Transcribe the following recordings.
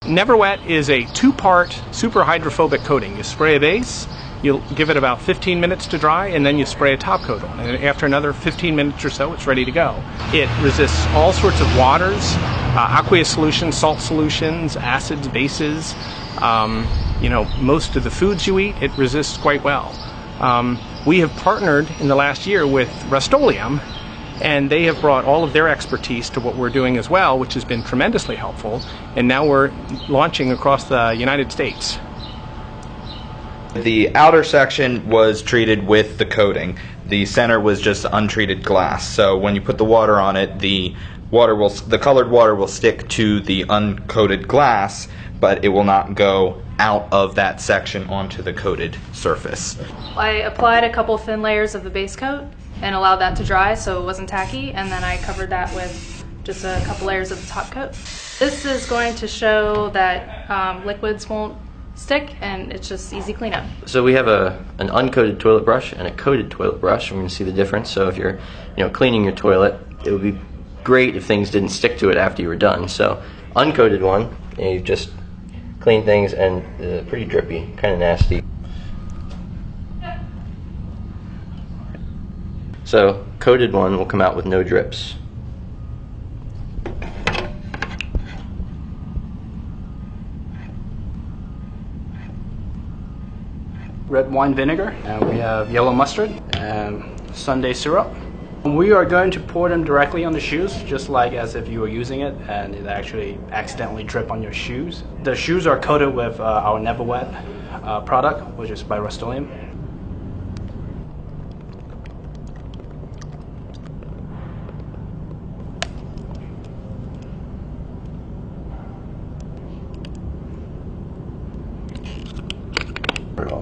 Never Wet is a two-part super hydrophobic coating. You spray a base, you'll give it about 15 minutes to dry, and then you spray a top coat on. And after another 15 minutes or so, it's ready to go. It resists all sorts of waters, aqueous solutions, salt solutions, acids, bases. Most of the foods you eat, it resists quite well. We have partnered in the last year with Rust-Oleum, and they have brought all of their expertise to what we're doing as well, which has been tremendously helpful. And now we're launching across the United States. The outer section was treated with the coating. The center was just untreated glass. So when you put the water on it, the colored water will stick to the uncoated glass, but it will not go out of that section onto the coated surface. I applied a couple thin layers of the base coat and allowed that to dry so it wasn't tacky, and then I covered that with just a couple layers of the top coat. This is going to show that liquids won't stick, and it's just easy cleanup. So we have an uncoated toilet brush and a coated toilet brush. We're going to see the difference. So if you're cleaning your toilet, it would be great if things didn't stick to it after you were done. So uncoated one, you just clean things, and pretty drippy, kind of nasty. So coated one will come out with no drips. Red wine vinegar, and we have yellow mustard and Sunday syrup. We are going to pour them directly on the shoes, just like as if you were using it and it actually accidentally drip on your shoes. The shoes are coated with our Never Wet product, which is by Rust-Oleum.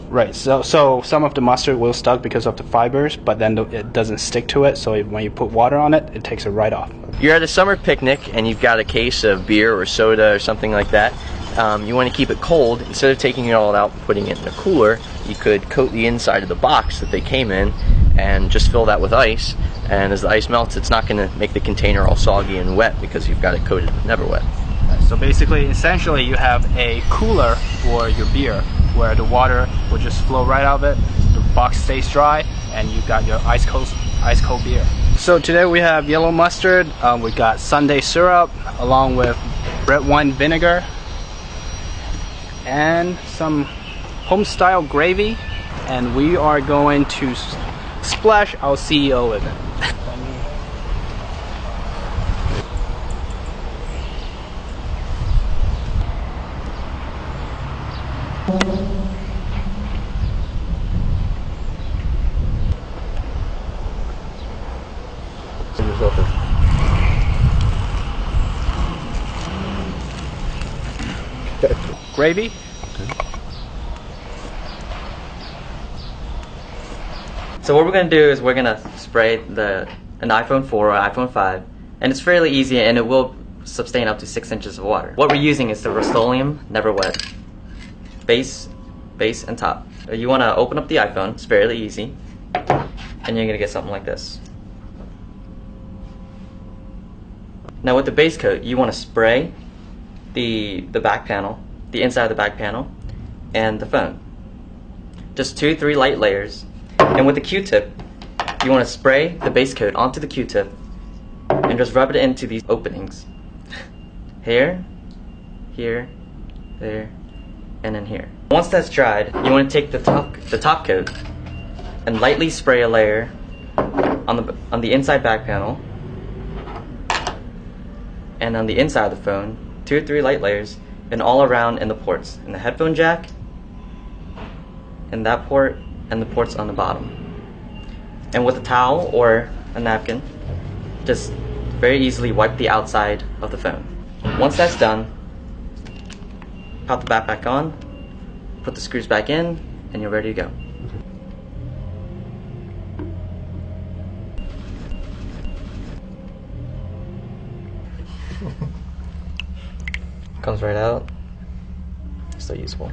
Right, so some of the mustard will stuck because of the fibers, but then it doesn't stick to it, so when you put water on it, it takes it right off. You're at a summer picnic and you've got a case of beer or soda or something like that. You want to keep it cold. Instead of taking it all out and putting it in a cooler, you could coat the inside of the box that they came in and just fill that with ice, and as the ice melts, it's not going to make the container all soggy and wet because you've got it coated with Never Wet. So basically, essentially, you have a cooler for your beer where the water will just flow right out of it, the box stays dry, and you've got your ice cold beer. So today we have yellow mustard, we got Sunday syrup, along with red wine vinegar, and some home-style gravy, and we are going to splash our CEO with it. Gravy. Okay. So what we're going to do is we're going to spray an iPhone 4 or iPhone 5, and it's fairly easy, and it will sustain up to 6 inches of water. What we're using is the Rust-Oleum Never Wet base, and top. You want to open up the iPhone, it's fairly easy, and you're going to get something like this. Now with the base coat, you want to spray the back panel, the inside of the back panel, and the phone. Just 2-3 light layers. And with the Q-tip, you want to spray the base coat onto the Q-tip and just rub it into these openings. Here, here, there, and then here. Once that's dried, you want to take the top coat and lightly spray a layer on the inside back panel, and on the inside of the phone, 2 or 3 light layers, and all around in the ports, in the headphone jack, in that port, and the ports on the bottom. And with a towel or a napkin, just very easily wipe the outside of the phone. Once that's done, pop the back on, put the screws back in, and you're ready to go. Comes right out. Still useful.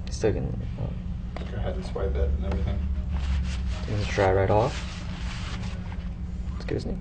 Still gonna. I had to swipe it and everything. It's gonna dry right off. Excuse me.